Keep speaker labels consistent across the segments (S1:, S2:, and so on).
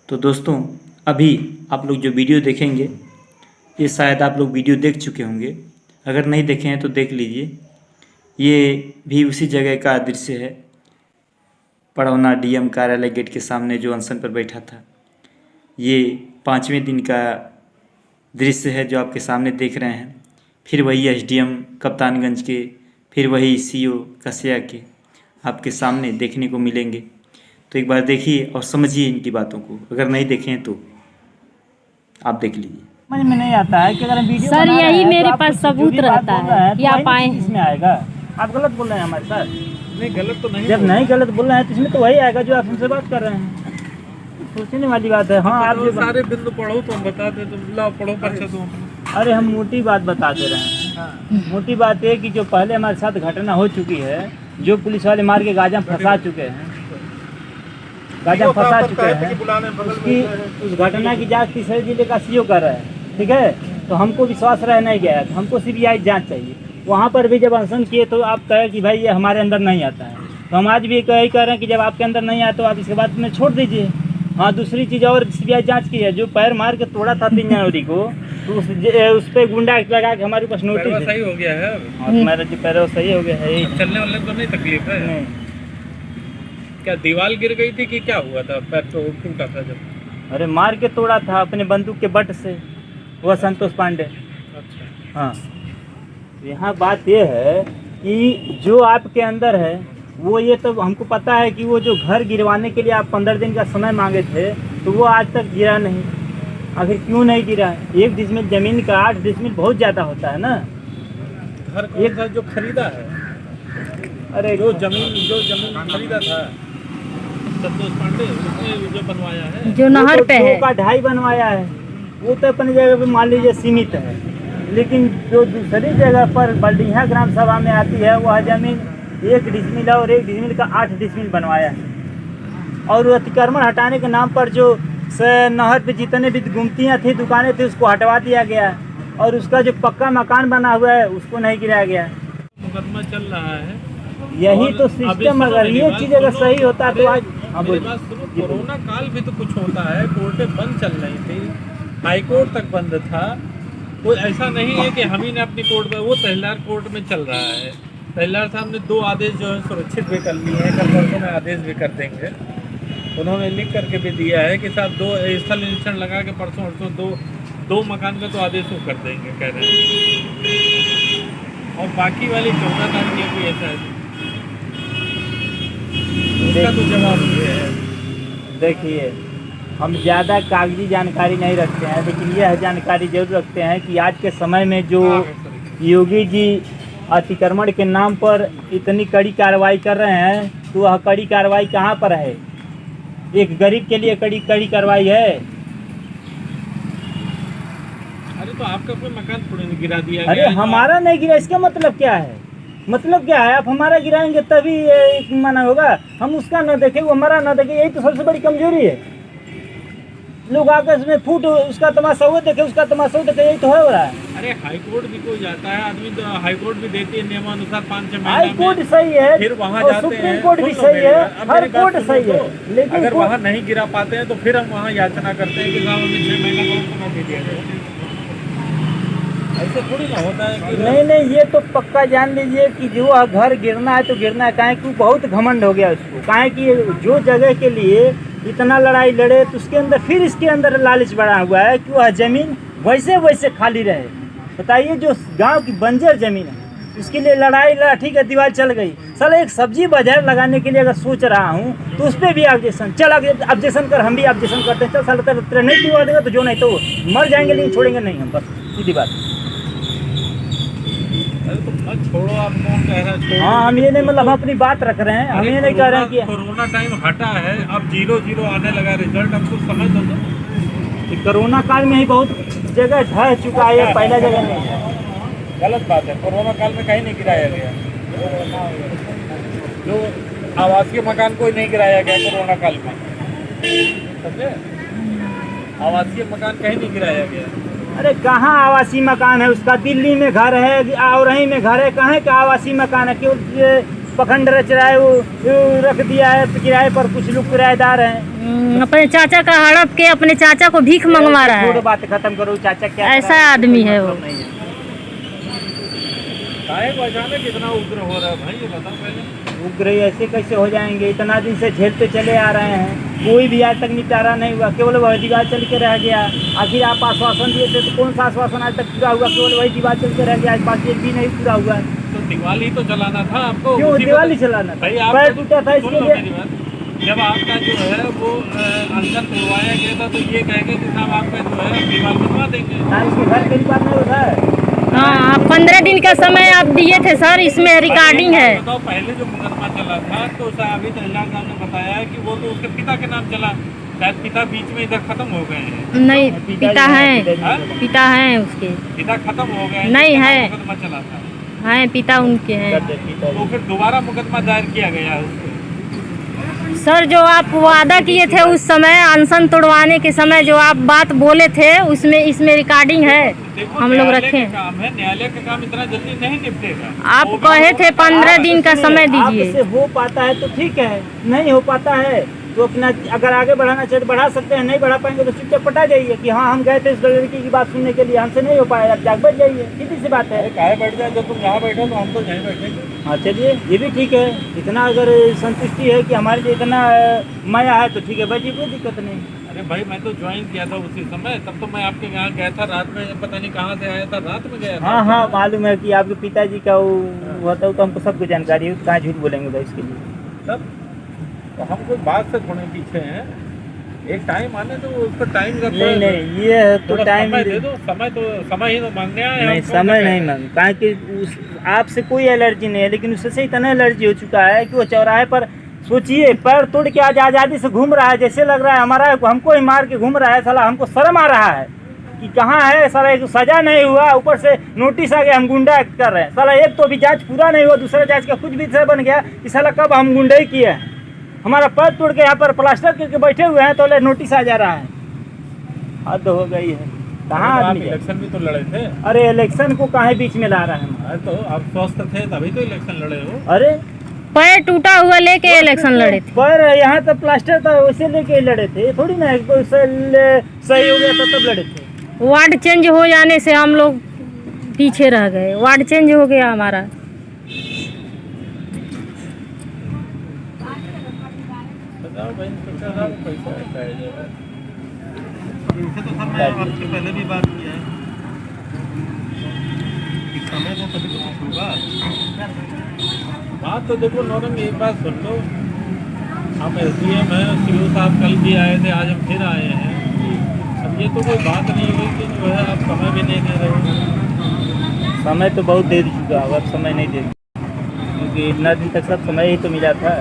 S1: तो दोस्तों, अभी आप लोग जो वीडियो देखेंगे ये शायद आप लोग वीडियो देख चुके होंगे। अगर नहीं देखे हैं तो देख लीजिए। ये भी उसी जगह का दृश्य है, पड़ौना डीएम कार्यालय गेट के सामने जो अनशन पर बैठा था। ये 5वें दिन का दृश्य है जो आपके सामने देख रहे हैं। फिर वही एसडीएम कप्तानगंज के, फिर वही सीओ कसिया के आपके सामने देखने को मिलेंगे। तो एक बार देखिए और समझिए इनकी बातों को। अगर नहीं देखें तो आप देख लीजिए।
S2: समझ में नहीं आता है कि अगर हम वीडियो
S3: सर यही मेरे
S2: तो
S3: पास सबूत रहता है कि आप आए।
S2: इसमें आएगा। आप गलत बोल रहे हैं हमारे साथ।
S4: नहीं, गलत तो नहीं।
S2: जब नहीं गलत बोल रहे हैं तो इसमें तो वही आएगा जो आप हमसे बात कर रहे हैं। सोचने वाली बात है। हाँ, आप जो
S4: सारे बिंदु पढ़ो तो हम बताते, तुम लाओ पढ़ो पर्चा तुम अपना।
S2: अरे हम मोटी बात बता दे रहे हैं। मोटी बात है कि जो पहले हमारे साथ घटना हो चुकी है, जो पुलिस वाले मार के गाजा में फंसा चुके हैं, उसकी उस घटना की जांच तीसरे जिले का सीओ कर रहा है। ठीक है, तो हमको विश्वास रह नहीं गया, तो हमको सीबीआई जांच चाहिए। वहाँ पर भी जब अनशन किए तो आप कहे कि भाई ये हमारे अंदर नहीं आता है, तो हम आज भी यही कह रहे हैं कि जब आपके अंदर नहीं आता तो आप इसके बाद में छोड़ दीजिए। हाँ, दूसरी चीज़ और सीबीआई जांच की है, जो पैर मार के तोड़ा था 3 जनवरी को, तो उस पर गुंडा लगा के हमारे पास नोटिस
S4: सही हो गया है।
S2: हाँ, मेरा जो पैर सही हो गया है।
S4: चलने वाले को नहीं तकलीफ है।
S2: नहीं,
S4: क्या दीवार गिर गई थी कि क्या हुआ था? पैर तो टूटा था जब?
S2: अरे मार के तोड़ा था अपने बंदूक के बट से, वह संतोष पांडे।
S4: अच्छा।
S2: हाँ, यहाँ बात यह है कि जो आपके अंदर है वो, ये तो हमको पता है कि वो जो घर गिरवाने के लिए आप 15 दिन का समय मांगे थे, तो वो आज तक गिरा नहीं। आखिर क्यों नहीं गिरा? 1 डिसमिल जमीन का 8 डिसमिल बहुत ज़्यादा होता है ना।
S4: घर कौन सा जो खरीदा है?
S2: अरे
S4: जो जमीन खरीदा था संतोष पांडे, उसने जो बनवाया है,
S3: जो नहर पे है,
S2: 2 का 2.5 बनवाया है, वो तो अपनी जगह पे मान लीजिए सीमित है। लेकिन जो दूसरी जगह पर बल्डिया ग्राम सभा में आती है, वह जमीन 1 डिसमिल और 1 डिसमिल का 8 डिसमिल बनवाया है। और अतिक्रमण हटाने के नाम पर जो नहर पे जितने भी गुमतियाँ थी, दुकानें थी, उसको हटवा दिया गया। और उसका जो पक्का मकान बना हुआ है उसको नहीं गिराया गया।
S4: मुकदमा चल रहा है।
S2: यही तो सिस्टम, अगर ये चीज़ अगर सही होता तो आज।
S4: मेरी बात सुनो, कोरोना काल भी तो कुछ होता है, कोर्टें बंद चल रही थी, हाई कोर्ट तक बंद था। कोई ऐसा नहीं है कि हम ही ने अपनी कोर्ट में, वो तहसीलदार कोर्ट में चल रहा है। तहसीलदार साहब ने 2 आदेश जो है सुरक्षित भी कर लिए हैं, कल परसों में आदेश भी कर देंगे। उन्होंने लिख करके भी दिया है कि साहब 2 स्थल निरीक्षण लगा के परसों 2 मकान का तो आदेश वो कर देंगे, कह रहे हैं। और बाकी वाली 14 तारीख की कोई ऐसा है उसका तो जवाब ये है।
S2: देखिए, हम ज़्यादा कागजी जानकारी नहीं रखते हैं, लेकिन यह जानकारी जरूर रखते हैं कि आज के समय में जो योगी जी अतिक्रमण के नाम पर इतनी कड़ी कार्रवाई कर रहे हैं, तो वह कड़ी कार्रवाई कहाँ पर है? एक गरीब के लिए कड़ी कार्रवाई है।
S4: अरे तो आपका कोई मकान थोड़ी नहीं गिरा दिया
S2: अरे
S4: गया?
S2: हमारा नहीं गिरा, इसका मतलब क्या है? मतलब क्या है? आप हमारा गिराएंगे तभी माना होगा। हम उसका न देखें, वो हमारा न देखें, यही तो सबसे बड़ी कमजोरी है। लोग आकर उसमें फूट उसका तमाशा वो देखे, उसका तमाशा वो देखे, यही तो हो रहा है।
S4: अरे हाई कोर्ट भी कोई जाता है आदमी, तो हाई कोर्ट भी देती है नियमानुसार 5-6 महीने।
S2: हाई कोर्ट सही है,
S4: फिर वहाँ
S2: और
S4: जाते
S2: सुप्रीम
S4: हैं,
S2: कोर्ट भी सही है, हर कोर्ट सही है। लेकिन
S4: अगर वहाँ नहीं गिरा पाते हैं तो फिर हम वहाँ याचना करते हैं कि साहब हमें 6 महीना का समय दे दिया जाए। ऐसे थोड़ी ना होता है कि
S2: नहीं, ये तो पक्का जान लीजिए कि जो घर गिरना है तो गिरना है। काहे कि बहुत घमंड हो गया उसको। काहे कि जो जगह के लिए इतना लड़ाई लड़े, तो उसके अंदर फिर इसके अंदर लालच बढ़ा हुआ है कि वह जमीन वैसे खाली रहे। बताइए, जो गांव की बंजर जमीन है उसके लिए लड़ाई लड़ा, ठीक है, दीवार चल गई। साल एक सब्जी बाजार लगाने के लिए अगर सोच रहा हूँ तो उस पर भी ऑब्जेक्शन, चल ऑब्जेक्शन कर, हम भी ऑब्जेक्शन करते हैं। चल साल तेरा नहीं दीवार देगा तो जो नहीं तो मर जाएंगे, लेकिन छोड़ेंगे नहीं हम, बस सीधी बात।
S4: तो मत छोड़ो, आप कौन कह रहा है?
S2: हाँ, हम ये नहीं, मतलब हम अपनी बात रख रहे हैं। हम ये नहीं कह रहे हैं कि
S4: कोरोना टाइम हटा है, अब 0-0 आने लगा रिजल्ट, अब कुछ समझ दो।
S2: कोरोना काल में ही बहुत जगह ढह चुका है, पहला जगह नहीं।
S4: गलत बात है, कोरोना काल में कहीं नहीं गिराया गया। जो आवासीय मकान कोई नहीं गिराया गया कोरोना काल में, समझे? आवासीय मकान कहीं नहीं गिराया गया।
S2: अरे कहाँ आवासीय मकान है उसका? दिल्ली में घर है, और में घर है, कहाँ का आवासीय मकान है? केवल पखंड रच रहा है, वो रख दिया है किराए पर, कुछ लोग किराएदार हैं।
S3: अपने चाचा का हड़प के अपने चाचा को भीख मंगवा रहा है।
S2: बात खत्म करो, चाचा क्या
S3: ऐसा आदमी है वो।
S4: अचानक कितना उग्र हो रहा है भाई, ये बताओ पहले।
S2: उग्र ऐसे कैसे हो जाएंगे? इतना दिन से झेलते चले आ रहे हैं, कोई भी आज तक निपटारा नहीं हुआ, केवल वही दीवार चल के रह गया। आखिर आप आश्वासन दिए थे तो कौन सा आश्वासन आज तक पूरा हुआ? केवल वही दीवार चल के रह गया, आज बाकी एक भी नहीं पूरा हुआ।
S4: तो दिवाली तो जलाना था आपको।
S2: क्यों दिवाली चलाना था?
S4: भाई
S2: पैर टूटा था इसके लिए।
S4: जब आपका जो है वो अंदर तोड़वाया गया था तो ये कह गए कि साहब आपका जो है दीवार बनवा देंगे।
S2: इसके घर के बात नहीं होता है।
S3: हाँ, 15 दिन का समय आप दिए थे सर, इसमें रिकॉर्डिंग है।
S4: बताओ, पहले जो मुकदमा चला था तो अभी तहसीलदार साहब ने बताया कि वो तो उसके पिता के नाम चला, शायद पिता बीच में इधर खत्म हो गए हैं।
S3: नहीं, पिता हैं, पिता हैं उसके।
S4: पिता खत्म हो गए
S3: नहीं है,
S4: मुकदमा चला था
S3: हैं पिता उनके हैं।
S4: तो फिर दोबारा मुकदमा दायर किया गया है उसको।
S3: सर जो आप वादा किए थे उस समय अनशन तोड़वाने के समय जो आप बात बोले थे उसमें इसमें रिकॉर्डिंग है, हम लोग रखे हैं।
S4: काम है, न्यायालय का काम इतना जल्दी नहीं निपटेगा।
S3: आप कहे थे 15 दिन का समय दीजिए।
S2: आपसे हो पाता है तो ठीक है, नहीं हो पाता है तो अपना अगर आगे बढ़ाना चाहिए तो बढ़ा सकते हैं, नहीं बढ़ा पाएंगे तो चुपचाप पटा जाइए कि हाँ हम गए थे इस लड़की की बात सुनने के लिए, हमसे नहीं हो पाया, अब जाग बैठ जाइए, सीधी सी बात है।
S4: काहे बैठ जाए, जब तुम यहाँ बैठो तो हम तो यहीं बैठेंगे।
S2: हाँ चलिए, ये भी ठीक है, इतना अगर संतुष्टि है कि हमारे लिए इतना माया है तो ठीक है भाई जी, कोई दिक्कत नहीं।
S4: अरे भाई मैं तो ज्वाइन किया था उसी समय, तब तो मैं आपके यहाँ गया था रात में, पता नहीं कहाँ से आया था, रात में गया था।
S2: हाँ हाँ मालूम है कि आपके पिताजी का वो हुआ था, तो हमको सब कुछ जानकारी है, कहाँ झूठ बोलेंगे भाई इसके लिए।
S4: तब तो हम कोई बात से थोड़े पीछे हैं, एक टाइम आने तो उसको टाइम का
S2: नहीं नहीं, ये तो टाइम
S4: दे दो, समय ही तो मांगने आए।
S2: नहीं, समय नहीं मांग, कहा कि आपसे कोई एलर्जी नहीं है, लेकिन उससे इतना एलर्जी हो चुका है कि वो चौराहे पर सोचिए पैर तोड़ के आज आज़ादी से घूम रहा है, जैसे लग रहा है हमारा हमको ही मार के घूम रहा है साला। हमको शर्म आ रहा है कि कहाँ है साला, एक सजा नहीं हुआ, ऊपर से नोटिस आ गया हम गुंडा कर रहे हैं साला। एक तो अभी जांच पूरा नहीं हुआ, दूसरा जांच का कुछ भी सर बन गया कि साला कब हम गुंडे किए हैं। हमारा पैर तोड़ के यहाँ पर प्लास्टर करके बैठे हुए हैं तो नोटिस आ जा रहा है, हद हो गई है। कहाँ आदमी
S4: इलेक्शन भी तो लड़े थे।
S2: अरे इलेक्शन को कहाँ बीच में ला रहा है?
S4: तो आप स्वस्थ थे तभी तो इलेक्शन लड़े हो।
S2: अरे
S3: पैर टूटा हुआ लेके इलेक्शन लड़े थे।
S2: पर यहाँ तो प्लास्टर था वैसे लेके लड़े थे, थोड़ी ना सही हो गया था तब लड़े थे।
S3: वार्ड चेंज हो जाने से हम लोग पीछे रह गए, वार्ड चेंज हो गया हमारा।
S4: बताओ भाई, पैसा ऐसा है जो
S5: इनसे तो सर मैं आपसे पहले भी बात किया है कि समय तो कभी तो कुछ होगा।
S4: बात तो देखो नौरंग, एक बात सुन लो, हम SDM हैं, CO साहब कल भी आए थे, आज हम फिर आए हैं। अब ये तो कोई बात नहीं हुई कि जो है आप समय भी नहीं दे रहे।
S2: समय तो बहुत दे चुका, अब समय नहीं दे, क्योंकि इतना दिन तक सब समय ही तो मिला था।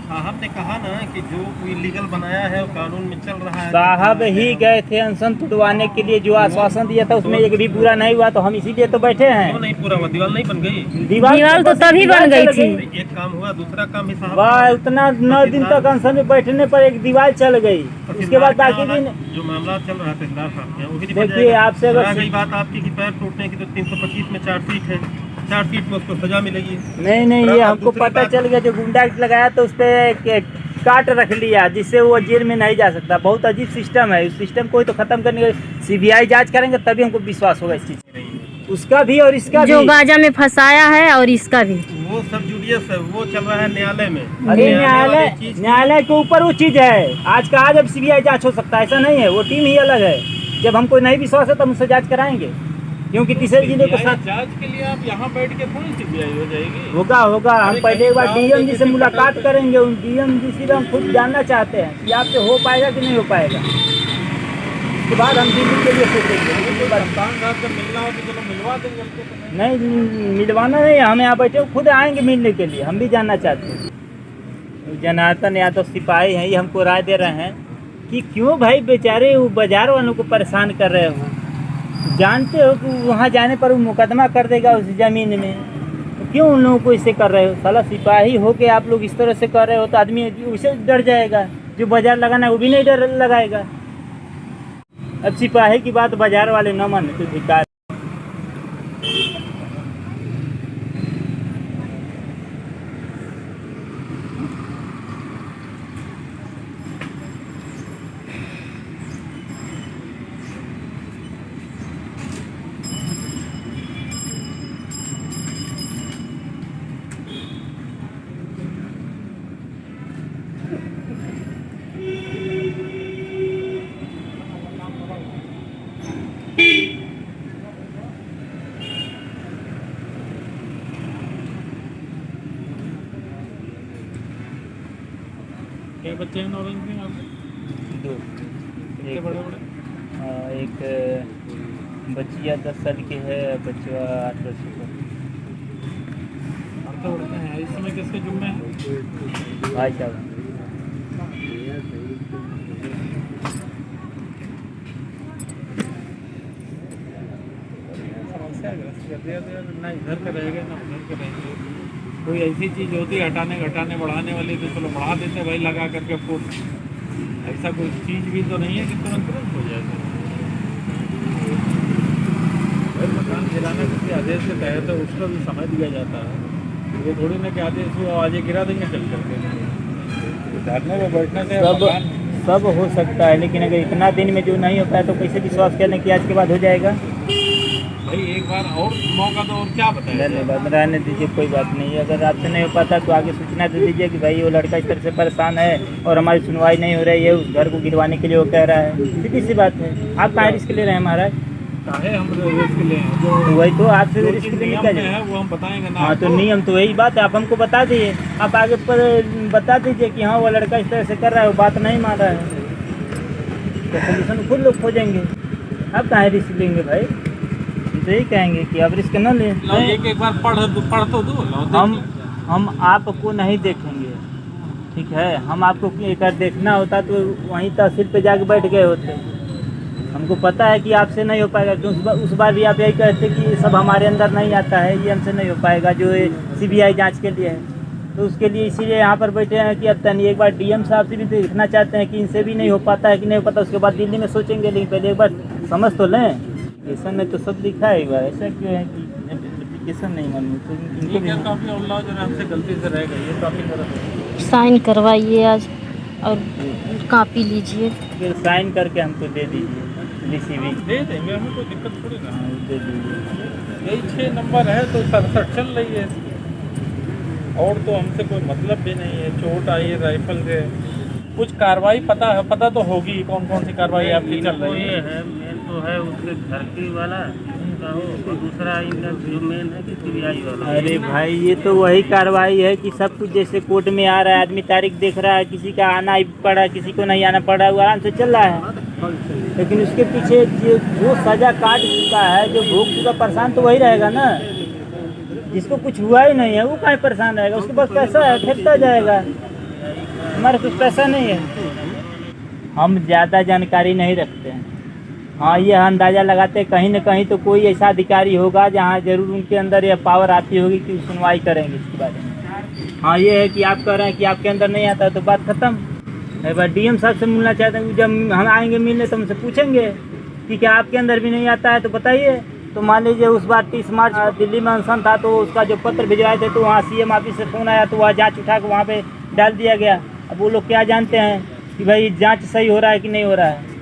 S5: साहब ने कहा ना कि जो इलीगल बनाया है वो कानून में चल रहा है।
S2: साहब ही गए थे अनशन तुड़वाने के लिए, जो आश्वासन दिया था उसमें एक भी पूरा नहीं हुआ, तो हम इसीलिए तो बैठे हैं।
S5: क्यों नहीं पूरा हुआ? दीवार नहीं बन गई?
S3: दीवार तो तभी बन गई थी।
S5: एक काम हुआ, दूसरा काम भी साहब
S2: वाह, उतना 9 दिन तक अनशन में बैठने पर एक दीवार चल गई, उसके बाद बाकी दिन
S5: जो मामला चल रहा है तहसीलदार साहब के, वो भी
S2: देखिए आपसे
S5: रह गई बात आपकी कि पैर टूटने की, तो 325 में चार्जशीट है, चार्जशीट में उसको सजा मिलेगी।
S2: नहीं, ये हमको पता चल गया, जो गुंडा लगाया तो उस पर काट रख लिया, जिससे वो जेल में नहीं जा सकता। बहुत अजीब सिस्टम है, उस सिस्टम को ही तो खत्म करने के CBI जांच करेंगे तभी हमको विश्वास होगा इस चीज, उसका भी और इसका
S3: जो
S2: भी।
S3: गाजा में फंसाया है और इसका भी,
S5: वो सब जुडियस है, वो चल रहा है न्यायालय में।
S2: अरे न्यायालय के ऊपर वो चीज है, आज का आज अब CBI जांच हो सकता है, ऐसा नहीं है, वो टीम ही अलग है। जब हमको नहीं विश्वास है तब उससे जांच कराएंगे, क्योंकि तीसरे जिले को साथ
S4: जांच के लिए आप यहाँ बैठ के थोड़ी CBI हो जाएगी।
S2: होगा। हम पहले एक बार DM जी से मुलाकात करेंगे, उन DM जी से हम खुद जानना चाहते हैं कि आपसे हो पाएगा कि नहीं हो पाएगा, उसके बाद हम दिल्ली के लिए सोचेंगे।
S4: कप्तान साहब से मिलना हो तो चलो मिलवा देंगे।
S2: नहीं मिलवाना नहीं, हम यहाँ बैठे खुद आएंगे मिलने के लिए, हम भी जानना चाहते हैं। जनार्दन यादव सिपाही हैं, ये हमको राय दे रहे हैं कि क्यों भाई बेचारे वो बाजार वालों को परेशान कर रहे हो, जानते हो कि वहाँ जाने पर वो मुकदमा कर देगा उस ज़मीन में, तो क्यों उन लोगों को इससे कर रहे हो? साला सिपाही हो के आप लोग इस तरह से कर रहे हो तो आदमी उसे डर जाएगा, जो बाजार लगाना है वो भी नहीं डर लगाएगा। अब सिपाही की बात बाजार वाले न माने तो धिक्कार।
S4: चैन ऑरेंज रिंग आपके
S2: 2।
S4: कितने बड़े बड़े?
S2: एक बच्चिया 10 साल की है, बच्चा 8 वर्ष का।
S4: आपके बड़े हैं इस समय किसके जुम्मे हैं?
S2: भाई साहब
S4: समस्याग्रस्त कर दिया तो ना इधर का रहेगा ना उधर का रहेंगे। कोई ऐसी चीज़ होती है हटाने घटाने बढ़ाने वाली तो चलो बढ़ा देते भाई लगा करके फुट। ऐसा कोई चीज़ भी तो नहीं है कि तुरंत तुरंत हो जाए। भाई मकान गिराना किसी आदेश के तहत है, उसका भी समय दिया जाता है। ये थोड़ी ना कि आदेश हुआ आज गिरा देंगे चल करके। धरने में बैठने से
S2: सब हो सकता है, लेकिन अगर इतना दिन में जो नहीं हो पाया तो कैसे विश्वास कर लें कि आज के बाद हो जाएगा?
S4: भाई एक बार और मौका दो और क्या बताएं।
S2: धन्यवाद, रहने दीजिए, कोई बात नहीं है। अगर आपसे नहीं हो पाता तो आगे सूचना दे दीजिए कि भाई वो लड़का इस तरह से परेशान है और हमारी सुनवाई नहीं हो रही है, उस घर को गिरवाने के लिए वो कह रहा है। सीधी सी बात है। आप कहाँ रिस्क ले रहे हैं महाराज?
S4: चाहे हम रिस्क लें जो
S2: तो वही तो आपसे
S4: जो
S2: रिस्क
S4: चीज़
S2: लेने
S4: नियम
S2: का
S4: में है वो हम बताएंगे ना
S2: हाँ,
S4: आपको।
S2: तो नियम तो वही बात है, आप हमको बता दीजिए। आप आगे पर बता दीजिए कि हाँ वो लड़का इस तरह से कर रहा है, वो बात नहीं मान रहा है, तो सोल्यूशन खुद लोग खोजेंगे। आप कहाँ रिस्क लेंगे भाई? हम तो यही कहेंगे कि आप रिस्क न लें।
S4: लो एक बार पढ़ तो दो लो देख लो।
S2: हम आपको नहीं देखेंगे, ठीक है? हम आपको एक बार देखना होता तो वहीं तहसील पे जाके बैठ गए होते। हमको पता है कि आपसे नहीं हो पाएगा, क्योंकि उस बार भी आप यही कहते कि ये सब हमारे अंदर नहीं आता है, ये हमसे नहीं हो पाएगा, जो CBI जांच के लिए है। तो उसके लिए इसीलिए यहाँ पर बैठे हैं कि अब तनी एक बार DM साहब से भी देखना चाहते हैं कि इनसे भी नहीं हो पाता है कि नहीं हो पाता। उसके बाद दिल्ली में सोचेंगे, लेकिन पहले एक बार समझ तो लें। एप्लीकेशन में तो सब लिखा है, ऐसा क्यों है कि एप्लीकेशन नहीं मालूम? तो इनको
S4: ये
S2: भी
S4: क्या काफ़ी अल्लाह जो है हमसे गलती से रह गई है काफ़ी तरह।
S3: साइन करवाइए आज और कॉपी लीजिए।
S2: फिर साइन करके हमको दे दीजिए रिसीविंग।
S4: दे देंगे, हमें कोई दिक्कत थोड़ी ना।
S2: दे दीजिए।
S4: यही 6 नंबर है तो 67 चल रही है और तो हमसे कोई मतलब भी नहीं है। चोट आई है राइफल से, कुछ कार्रवाई पता तो होगी कौन कौन सी कार्रवाई आपकी चल रही है।
S5: मेन तो है उसके घर की वाला का हो, और दूसरा इनका जो मेन है कि CBI वाला।
S2: अरे भाई ये तो वही कार्रवाई है कि सब कुछ जैसे कोर्ट में आ रहा है, आदमी तारीख देख रहा है, किसी का आना ही पड़ा, किसी को नहीं आना पड़ा, वो आराम से चल रहा है। लेकिन उसके पीछे जो सजा काट चुका है, जो भोग चुका, परेशान तो वही रहेगा ना। जिसको कुछ हुआ ही नहीं है वो काहे परेशान रहेगा? उसके पास पैसा है, फेंकता जाएगा। हमारे कुछ पैसा नहीं है, हम ज़्यादा जानकारी नहीं रखते हैं। हाँ, ये अंदाज़ा लगाते हैं कहीं न कहीं तो कोई ऐसा अधिकारी होगा जहाँ जरूर उनके अंदर यह पावर आती होगी कि सुनवाई करेंगे इसके बारे में। हाँ, ये है कि आप कह रहे हैं कि आपके अंदर नहीं आता तो बात ख़त्म। एक बार DM साहब से मिलना चाहते हैं, जब हम आएंगे मिलने तो हमसे पूछेंगे कि क्या आपके अंदर भी नहीं आता है तो बताइए। तो मान लीजिए उस बार 30 मार्च दिल्ली में अनशन था तो उसका जो पत्र भिजवाए थे तो वहाँ CM ऑफिस से फ़ोन आया तो वहाँ जाँच उठा के वहाँ पे डाल दिया गया। अब वो लोग क्या जानते हैं कि भाई जाँच सही हो रहा है कि नहीं हो रहा है?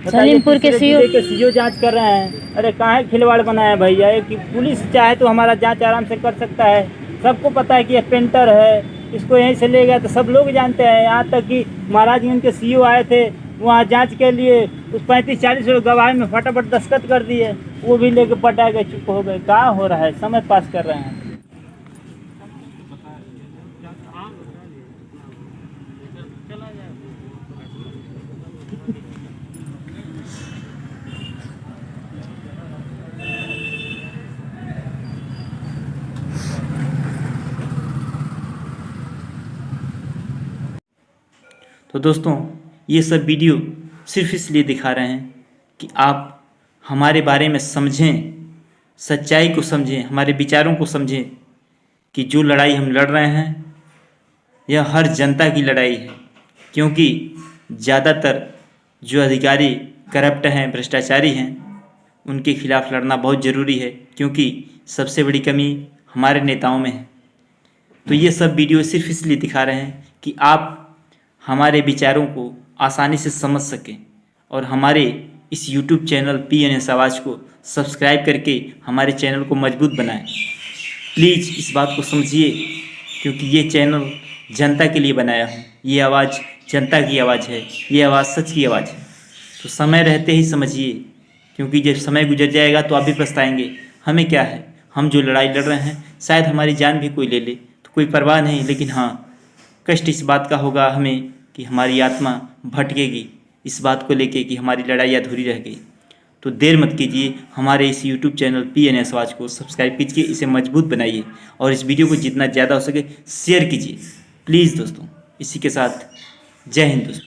S3: सलीमपुर के
S2: CO जांच कर रहे हैं। अरे कहाँ खिलवाड़ बनाया भैया? कि पुलिस चाहे तो हमारा जांच आराम से कर सकता है। सबको पता है कि यह पेंटर है, इसको यहीं से ले गया तो सब लोग जानते हैं। यहाँ तक कि महाराजगंज के CO आए थे वहाँ जांच के लिए, उस 35-40 गवाह में फटाफट दस्तखत कर दिए, वो भी लेके पटा गए, चुप हो गए। क्या हो रहा है? समय पास कर रहे हैं।
S1: तो दोस्तों, ये सब वीडियो सिर्फ इसलिए दिखा रहे हैं कि आप हमारे बारे में समझें, सच्चाई को समझें, हमारे विचारों को समझें कि जो लड़ाई हम लड़ रहे हैं यह हर जनता की लड़ाई है। क्योंकि ज़्यादातर जो अधिकारी करप्ट हैं, भ्रष्टाचारी हैं, उनके खिलाफ़ लड़ना बहुत ज़रूरी है, क्योंकि सबसे बड़ी कमी हमारे नेताओं में है। तो ये सब वीडियो सिर्फ इसलिए दिखा रहे हैं कि आप हमारे विचारों को आसानी से समझ सकें और हमारे इस YouTube चैनल PNS आवाज़ को सब्सक्राइब करके हमारे चैनल को मजबूत बनाएं। प्लीज़ इस बात को समझिए, क्योंकि ये चैनल जनता के लिए बनाया हूँ। ये आवाज़ जनता की आवाज़ है, ये आवाज़ सच की आवाज़ है। तो समय रहते ही समझिए, क्योंकि जब समय गुजर जाएगा तो आप भी पछताएंगे। हमें क्या है, हम जो लड़ाई लड़ रहे हैं शायद हमारी जान भी कोई ले ले तो कोई परवाह नहीं, लेकिन हाँ, कष्ट इस बात का होगा हमें कि हमारी आत्मा भटकेगी इस बात को लेके कि हमारी लड़ाई अधूरी रह गई, तो देर मत कीजिए, हमारे इस YouTube चैनल PNS आवाज़ को सब्सक्राइब कीजिए, इसे मजबूत बनाइए और इस वीडियो को जितना ज़्यादा हो सके शेयर कीजिए प्लीज़ दोस्तों। इसी के साथ जय हिंद दोस्तों।